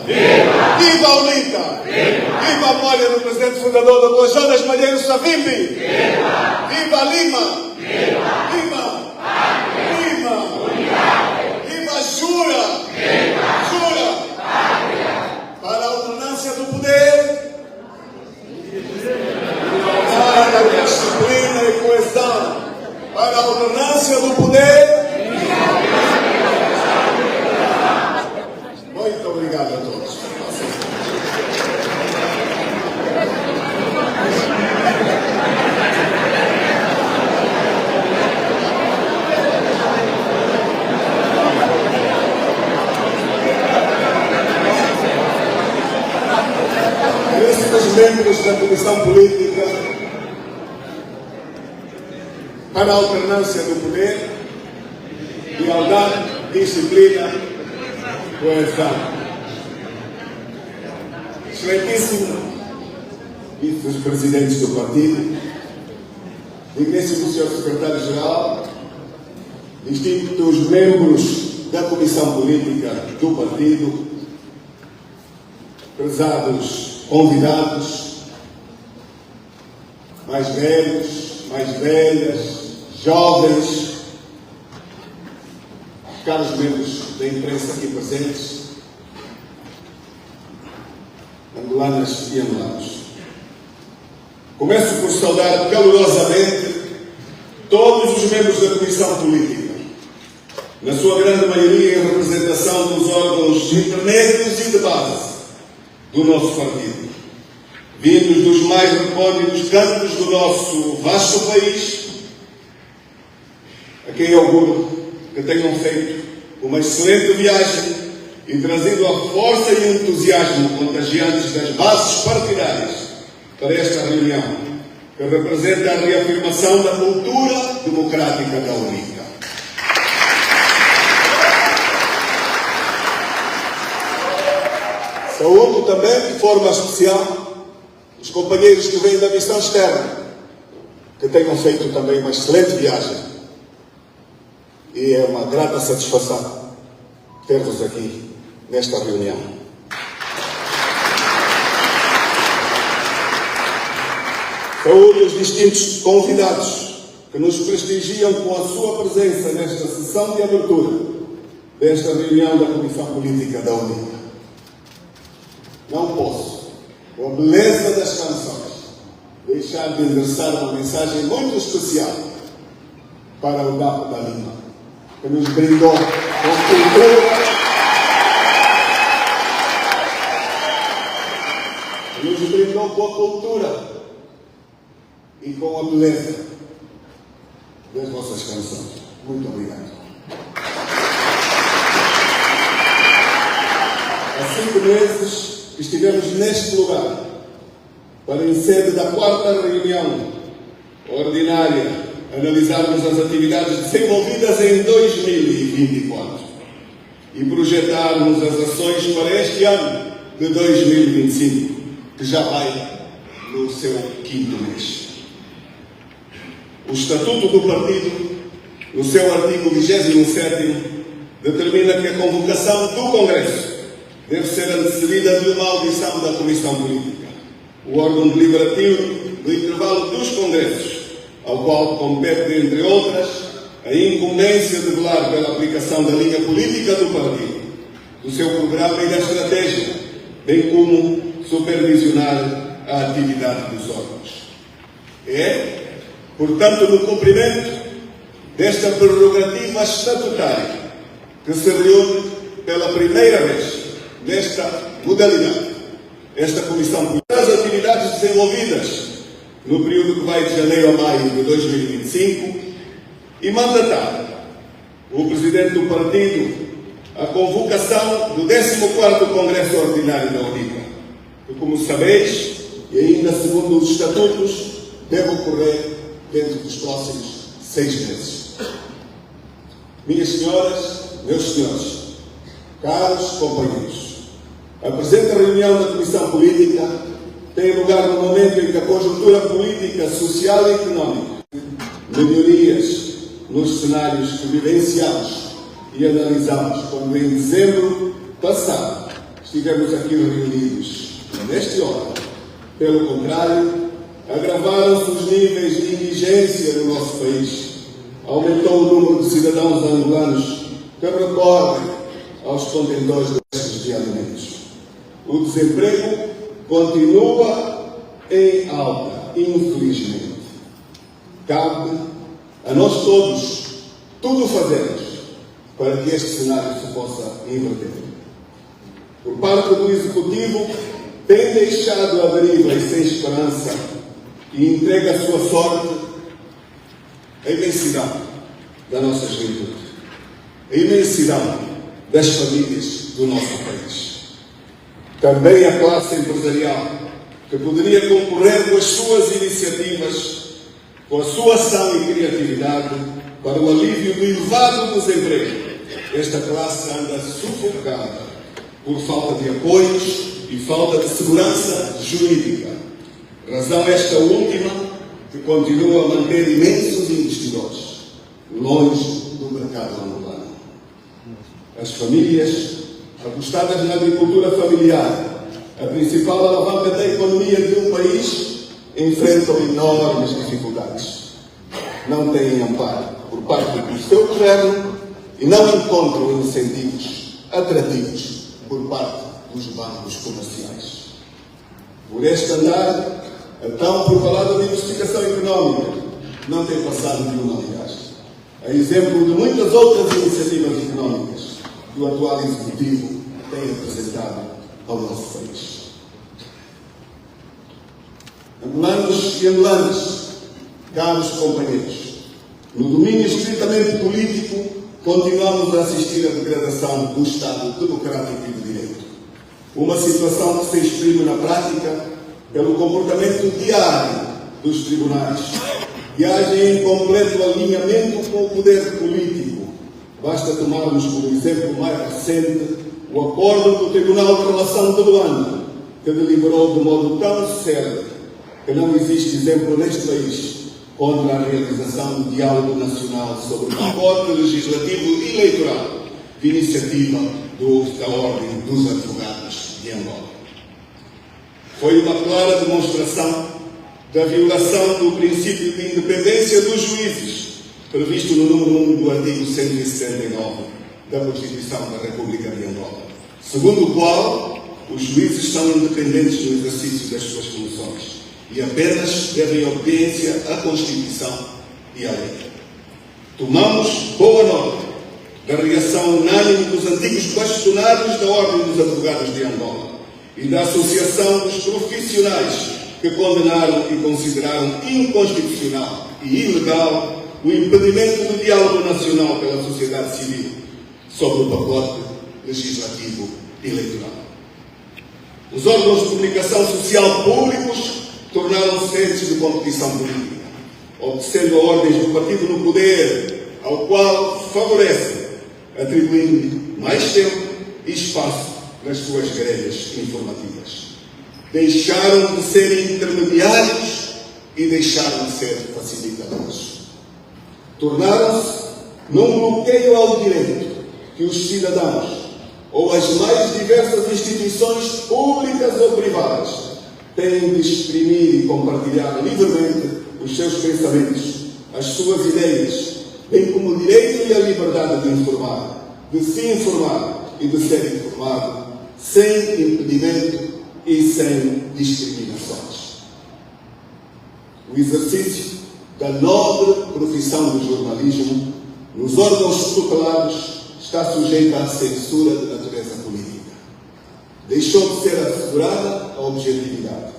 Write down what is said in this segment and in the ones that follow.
Viva! Viva a UNITA! Viva a memória do presidente fundador da Rua Jonas Malheiro Savimbi! Viva! Viva Lima! Viva! Viva! Viva! Viva Jura! Jura! Para a alternância do poder, para a disciplina e coesão, para a alternância do poder. Muito obrigado a todos. Os membros da Comissão Política para a alternância do poder, igualdade, disciplina, coesão. Excelentíssimo vice-presidentes do partido, digníssimo Sr. Secretário-Geral, distintos membros da Comissão Política do partido, prezados convidados, mais velhos, mais velhas, jovens, caros membros da imprensa aqui presentes, angolanas e angolanos. Começo por saudar calorosamente todos os membros da Comissão Política, na sua grande maioria em representação dos órgãos intermédios e de base do nosso partido, vindos dos mais recônditos cantos do nosso vasto país, a quem auguro que tenham feito uma excelente viagem e trazido a força e o entusiasmo contagiantes das bases partidárias para esta reunião, que representa a reafirmação da cultura democrática da UNITA. Saúdo também, de forma especial, os companheiros que vêm da missão externa, que tenham feito também uma excelente viagem. E é uma grata satisfação ter-vos aqui nesta reunião. Saúdo os distintos convidados que nos prestigiam com a sua presença nesta sessão de abertura desta reunião da Comissão Política da UNITA. Não posso, com a beleza das canções, deixar de endereçar uma mensagem muito especial para o Dapo da Lima, que nos brindou com cultura, com a cultura e com a beleza das vossas canções. Muito obrigado. Há 5 meses estivemos neste lugar para, em sede da 4ª reunião ordinária, analisarmos as atividades desenvolvidas em 2024 e projetarmos as ações para este ano de 2025, que já vai no seu 5º mês. O Estatuto do Partido, no seu artigo 27º, determina que a convocação do Congresso deve ser antecedida de uma audição da Comissão Política, o órgão deliberativo do intervalo dos Congressos, ao qual compete, entre outras, a incumbência de velar pela aplicação da linha política do partido, do seu programa e da estratégia, bem como supervisionar a atividade dos órgãos. É, portanto, no cumprimento desta prerrogativa estatutária que se reúne pela primeira vez nesta modalidade, esta Comissão, as atividades desenvolvidas no período que vai de janeiro a maio de 2025 e mandatar o Presidente do Partido a convocação do 14º Congresso Ordinário da UNITA, que, como sabeis, e ainda segundo os estatutos, deve ocorrer dentro dos próximos 6 meses. Minhas senhoras, meus senhores, caros companheiros, a presente reunião da Comissão Política tem lugar no momento em que a conjuntura política, social e económica, melhorias nos cenários que vivenciamos e analisamos quando em dezembro passado estivemos aqui reunidos nesta hora. Pelo contrário, agravaram-se os níveis de indigência no nosso país. Aumentou o número de cidadãos angolanos que recorrem aos contentores de alimentos. O desemprego continua em alta, infelizmente. Cabe a nós todos tudo fazermos para que este cenário se possa inverter. Por parte do Executivo, tem deixado a deriva e sem esperança e entrega a sua sorte à imensidão da nossa juventude, a imensidão das famílias do nosso país. Também a classe empresarial, que poderia concorrer com as suas iniciativas, com a sua ação e criatividade para o alívio do elevado desemprego. Esta classe anda sufocada por falta de apoios e falta de segurança jurídica. Razão esta última que continua a manter imensos investidores longe do mercado angolano. As famílias apostadas na agricultura familiar, a principal alavanca da economia de um país, enfrentam enormes dificuldades. Não têm amparo por parte do seu governo e não encontram incentivos atrativos por parte dos bancos comerciais. Por este andar, a tão propalada diversificação económica não tem passado de uma viagem. A exemplo de muitas outras iniciativas económicas que o atual Executivo tem apresentado ao nosso país. Angolanos e angolanas, caros companheiros, no domínio estritamente político, continuamos a assistir à degradação do Estado democrático e de direito. Uma situação que se exprime na prática pelo comportamento diário dos tribunais, que agem em completo alinhamento com o poder político. Basta tomarmos como exemplo mais recente o acordo do Tribunal de Relação de Luanda, que deliberou de modo tão certo que não existe exemplo neste país contra a realização do diálogo nacional sobre o pacote legislativo e eleitoral de iniciativa da Ordem dos Advogados de Angola. Foi uma clara demonstração da violação do princípio de independência dos juízes, previsto no número 1 do artigo 169 da Constituição da República de Angola, segundo o qual os juízes são independentes no exercício das suas funções e apenas devem obediência à Constituição e à lei. Tomamos boa nota da reação unânime dos antigos bastonários da Ordem dos Advogados de Angola e da Associação dos Profissionais que condenaram e consideraram inconstitucional e ilegal o impedimento do diálogo nacional pela sociedade civil sobre o pacote legislativo eleitoral. Os órgãos de comunicação social públicos tornaram-se entes de competição política, obedecendo a ordens do partido no poder, ao qual favorecem, atribuindo-lhe mais tempo e espaço nas suas grelhas informativas. Deixaram de ser intermediários e deixaram de ser facilitadores. Tornaram-se num bloqueio ao direito que os cidadãos ou as mais diversas instituições públicas ou privadas têm de exprimir e compartilhar livremente os seus pensamentos, as suas ideias, bem como o direito e a liberdade de informar, de se informar e de ser informado, sem impedimento e sem discriminações. O exercício da nobre profissão do jornalismo nos órgãos tutelados está sujeito à censura de natureza política. Deixou de ser assegurada a objetividade,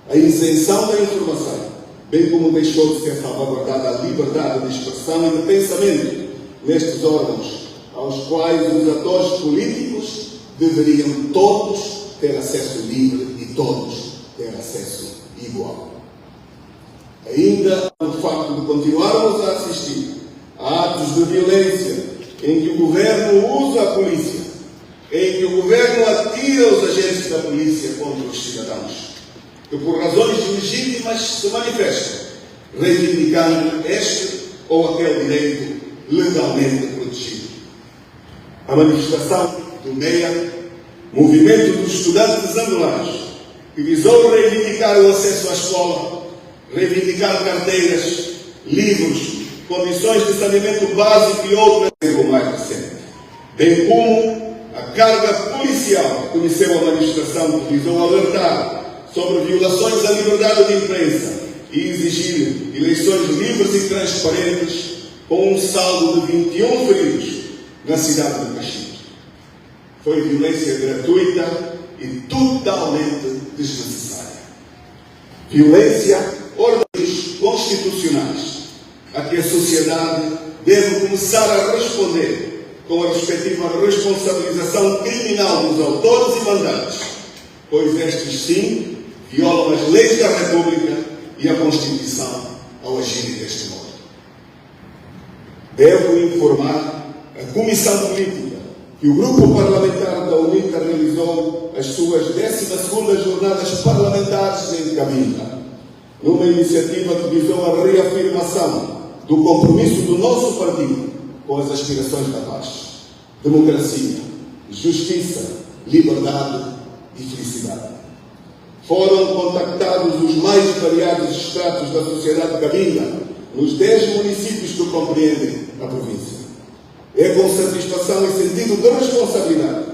a isenção da informação, bem como deixou de ser salvaguardada a liberdade de expressão e de pensamento nestes órgãos, aos quais os atores políticos deveriam todos ter acesso livre e todos ter acesso igual. Ainda o facto de continuarmos a assistir a atos de violência em que o governo usa a polícia, em que o governo atira os agentes da polícia contra os cidadãos, que por razões legítimas se manifestam, reivindicando este ou aquele direito legalmente protegido. A manifestação do MEIA movimento dos estudantes angolanos, que visou reivindicar o acesso à escola, reivindicar carteiras, livros, condições de saneamento básico e outras, o mais recente, bem como a carga policial que conheceu a manifestação, que visou alertar sobre violações à liberdade de imprensa e exigir eleições livres e transparentes, com um saldo de 21 feridos na cidade de Caxias. Foi violência gratuita e totalmente desnecessária. Violência, ordens constitucionais, a que a sociedade deve começar a responder com a respectiva responsabilização criminal dos autores e mandantes, pois estes sim violam as leis da República e a Constituição ao agirem deste modo. Devo informar a Comissão Política que o Grupo Parlamentar da UNITA realizou as suas 12ª Jornadas Parlamentares em Cabinda, numa iniciativa que visou a reafirmação do compromisso do nosso partido com as aspirações da paz, democracia, justiça, liberdade e felicidade. Foram contactados os mais variados estratos da sociedade de Cabinda, nos 10 municípios que compreendem a província. É com satisfação e sentido de responsabilidade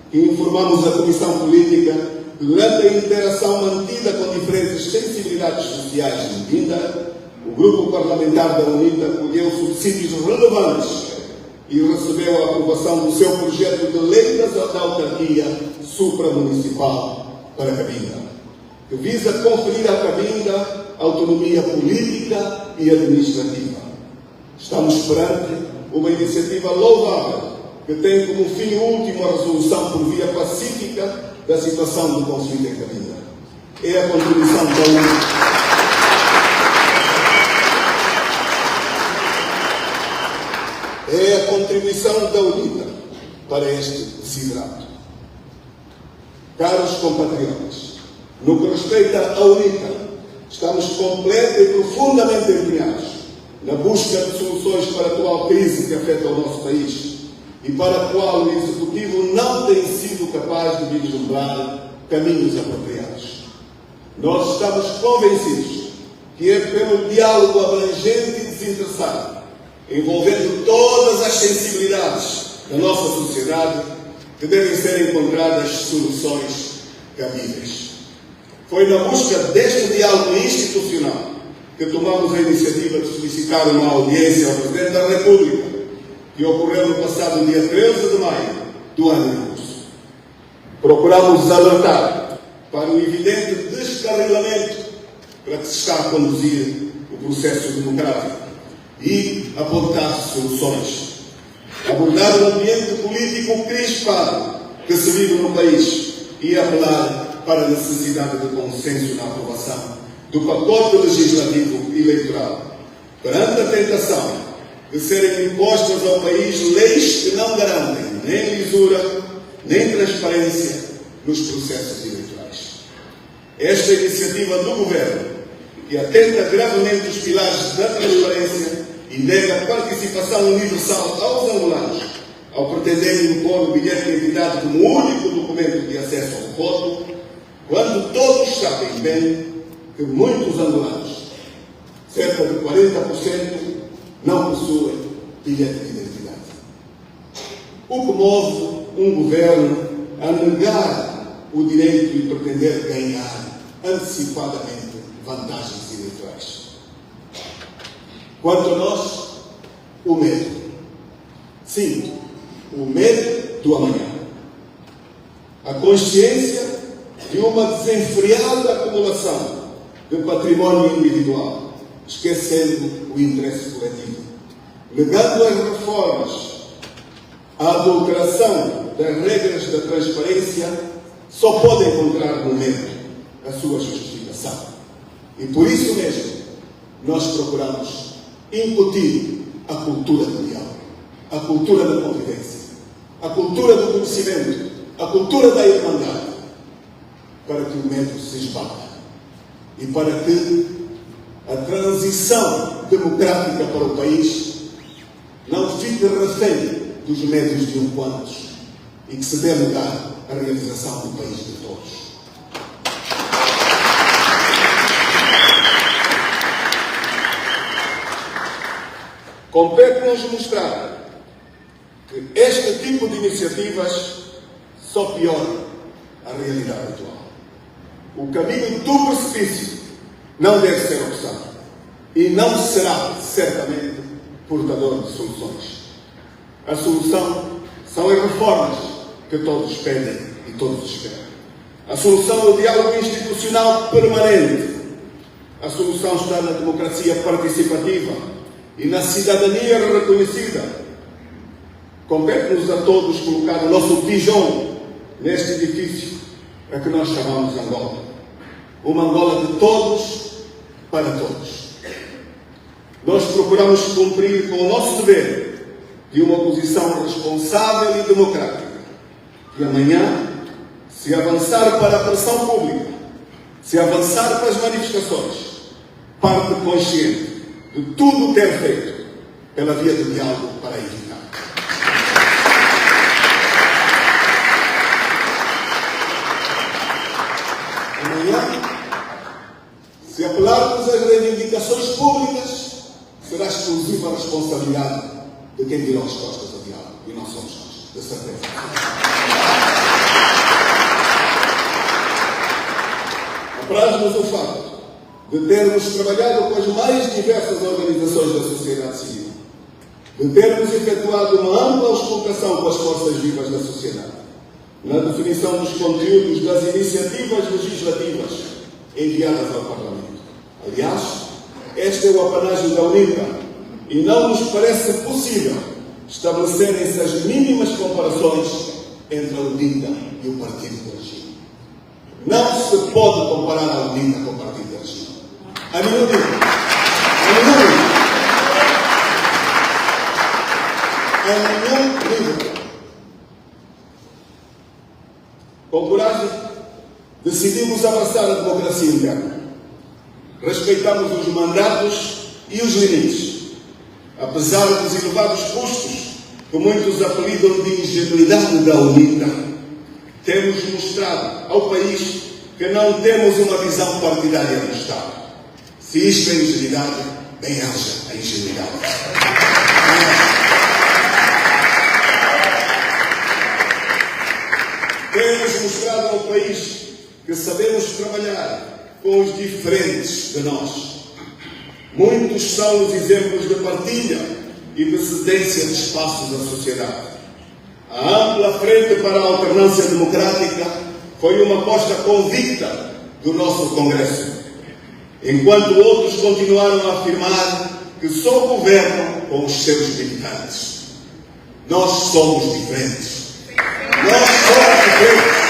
que informamos a Comissão Política que, durante a interação mantida com diferentes sensibilidades sociais de Cabinda, o Grupo Parlamentar da UNITA colheu subsídios relevantes e recebeu a aprovação do seu projeto de lei da autarquia supramunicipal para Cabinda, que visa conferir à Cabinda autonomia política e administrativa. Estamos perante uma iniciativa louvável que tem como fim último a resolução por via pacífica da situação do conflito em Cabinda. É a contribuição da UNITA. É a contribuição da UNITA para este desiderato. Caros compatriotas, no que respeita à UNITA, estamos completamente e profundamente empenhados na busca de soluções para a atual crise que afeta o nosso país e para a qual o Executivo não tem sido capaz de vislumbrar caminhos apropriados. Nós estamos convencidos que é pelo diálogo abrangente e desinteressado, envolvendo todas as sensibilidades da nossa sociedade, que devem ser encontradas soluções cabíveis. Foi na busca deste diálogo institucional que tomamos a iniciativa de solicitar uma audiência ao Presidente da República, que ocorreu no passado dia 13 de maio do ano em curso. Procuramos alertar para o evidente descarrilamento para que se está a conduzir o processo democrático e apontar soluções. Abordar o ambiente político crispado que se vive no país e apelar para a necessidade de consenso na aprovação do pacote legislativo eleitoral, perante a tentação de serem impostas ao país leis que não garantem nem lisura, nem transparência nos processos eleitorais. Esta iniciativa do Governo, que atenta gravemente os pilares da transparência e nega a participação universal aos angolanos, ao pretender impor o bilhete de identidade como único documento de acesso ao voto, quando todos sabem bem que muitos angolanos, cerca de 40%, não possuem bilhete de identidade. O que move um governo a negar o direito e pretender ganhar antecipadamente vantagens eleitorais. Quanto a nós, o medo. Sim, o medo do amanhã. A consciência de uma desenfreada acumulação de património individual, esquecendo o interesse coletivo, negando as reformas, a adulteração das regras da transparência, só pode encontrar no medo a sua justificação. E por isso mesmo, nós procuramos incutir a cultura do diálogo, a cultura da convivência, a cultura do conhecimento, a cultura da irmandade, para que o medo se esbata e para que a transição democrática para o país não fique refém dos médios de um quantos e que se dê lugar a realização do país de todos. Compete-nos mostrar que este tipo de iniciativas só piora a realidade atual. O caminho do precipício não deve ser opção e não será, certamente, portador de soluções. A solução são as reformas que todos pedem e todos esperam. A solução é o diálogo institucional permanente. A solução está na democracia participativa e na cidadania reconhecida. Compete-nos a todos colocar o nosso tijolo neste edifício a que nós chamamos Angola. Uma Angola de todos para todos. Nós procuramos cumprir com o nosso dever de uma oposição responsável e democrática. E amanhã, se avançar para a pressão pública, se avançar para as manifestações, parte consciente de tudo ter feito pela via do diálogo para evitar. Amanhã, se apelarmos às reivindicações públicas, será exclusiva a responsabilidade de quem virou as costas ao diálogo. E não somos nós, de certeza. Apraz-nos o facto de termos trabalhado com as mais diversas organizações da sociedade civil, de termos efetuado uma ampla auscultação com as forças vivas da sociedade, na definição dos conteúdos das iniciativas legislativas enviadas ao Parlamento. Aliás, este é o apanágio da UNITA e não nos parece possível estabelecerem-se as mínimas comparações entre a UNITA e o partido do regime. Não se pode comparar a UNITA com o partido do regime. A nenhum nível. A nenhum nível. Com coragem, decidimos abraçar a democracia interna. Respeitamos os mandatos e os limites. Apesar dos elevados custos que muitos apelidam de ingenuidade da UNITA, temos mostrado ao país que não temos uma visão partidária do Estado. Se isto é ingenuidade, bem haja a ingenuidade. Temos mostrado ao país que sabemos trabalhar com os diferentes de nós. Muitos são os exemplos de partilha e de cedência de espaços da sociedade. A ampla frente para a alternância democrática foi uma aposta convicta do nosso Congresso, enquanto outros continuaram a afirmar que só governam com os seus militantes. Nós somos diferentes. Nós somos diferentes.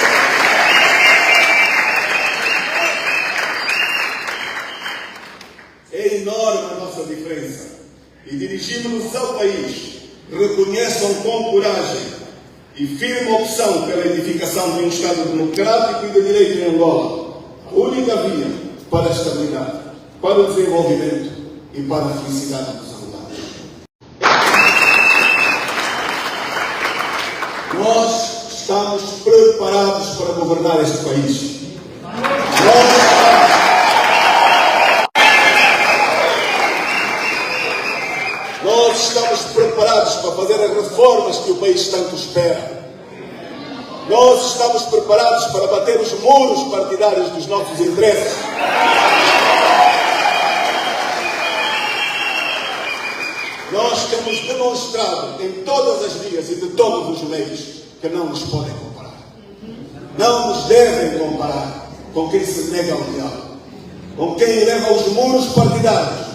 É enorme a nossa diferença e dirigimos-nos ao país. Reconheçam com coragem e firme opção pela edificação de um Estado democrático e de direito em Angola, a única via para a estabilidade, para o desenvolvimento e para a felicidade dos angolanos. Nós estamos preparados para governar este país. Nós estamos preparados para fazer as reformas que o país tanto espera. Nós estamos preparados para bater os muros partidários dos nossos interesses. Nós temos demonstrado em todas as vias e de todos os meios que não nos podem comparar. Não nos devem comparar com quem se nega ao diálogo, com quem eleva os muros partidários,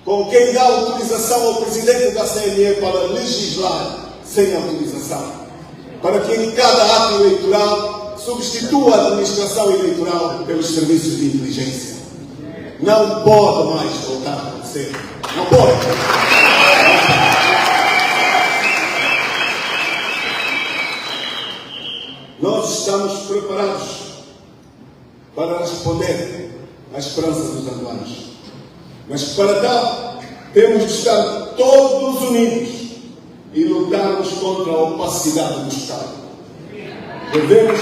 com quem dá autorização ao presidente da CNE para legislar sem autorização, para que em cada ato eleitoral substitua a administração eleitoral pelos serviços de inteligência. Não pode mais voltar a acontecer. Não pode. Nós estamos preparados para responder à esperança dos angolanos. Mas para tal, temos de estar todos unidos e lutarmos contra a opacidade do Estado. Devemos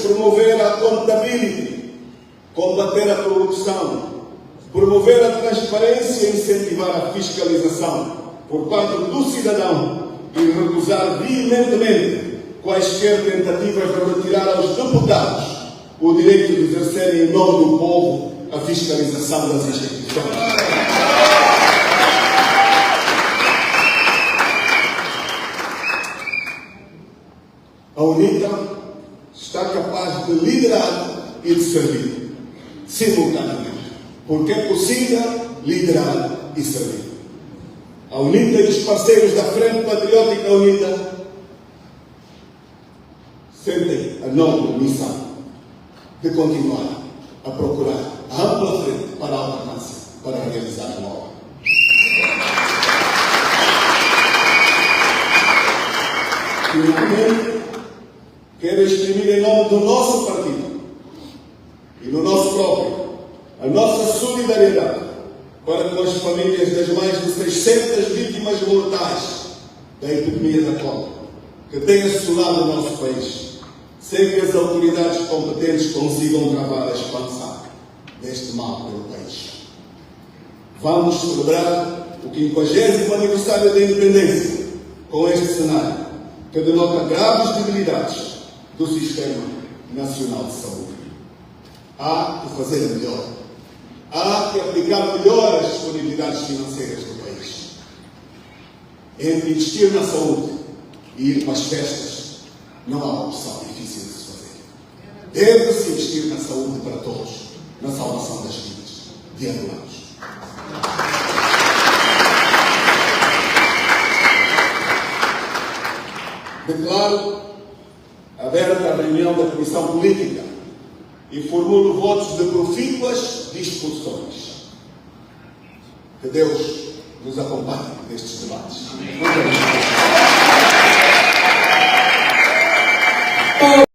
promover a accountability, combater a corrupção, promover a transparência e incentivar a fiscalização por parte do cidadão e recusar veementemente quaisquer tentativas de retirar aos deputados o direito de exercerem em nome do povo a fiscalização das instituições. A UNITA está capaz de liderar e de servir simultaneamente, porque é possível liderar e servir. A UNITA e os parceiros da Frente Patriótica UNITA sentem a nobre missão de continuar a procurar a ampla frente para a alternância, para realizar a obra. Finalmente, quero exprimir em nome do nosso partido e do nosso próprio a nossa solidariedade para com as famílias das mais de 600 vítimas mortais da epidemia da cólera, que tem assolado o nosso país, sem que as autoridades competentes consigam travar a expansão deste mal pelo país. Vamos celebrar o 50º aniversário da independência com este cenário, que denota graves debilidades do Sistema Nacional de Saúde. Há que fazer melhor. Há que aplicar melhor as disponibilidades financeiras do país. Entre investir na saúde e ir para as festas, não há opção difícil de se fazer. Deve-se investir na saúde para todos, na salvação das vidas de angolanos. Declaro aberta a reunião da Comissão Política e formulo votos de profícuas discussões. Que Deus nos acompanhe nestes debates. Amém.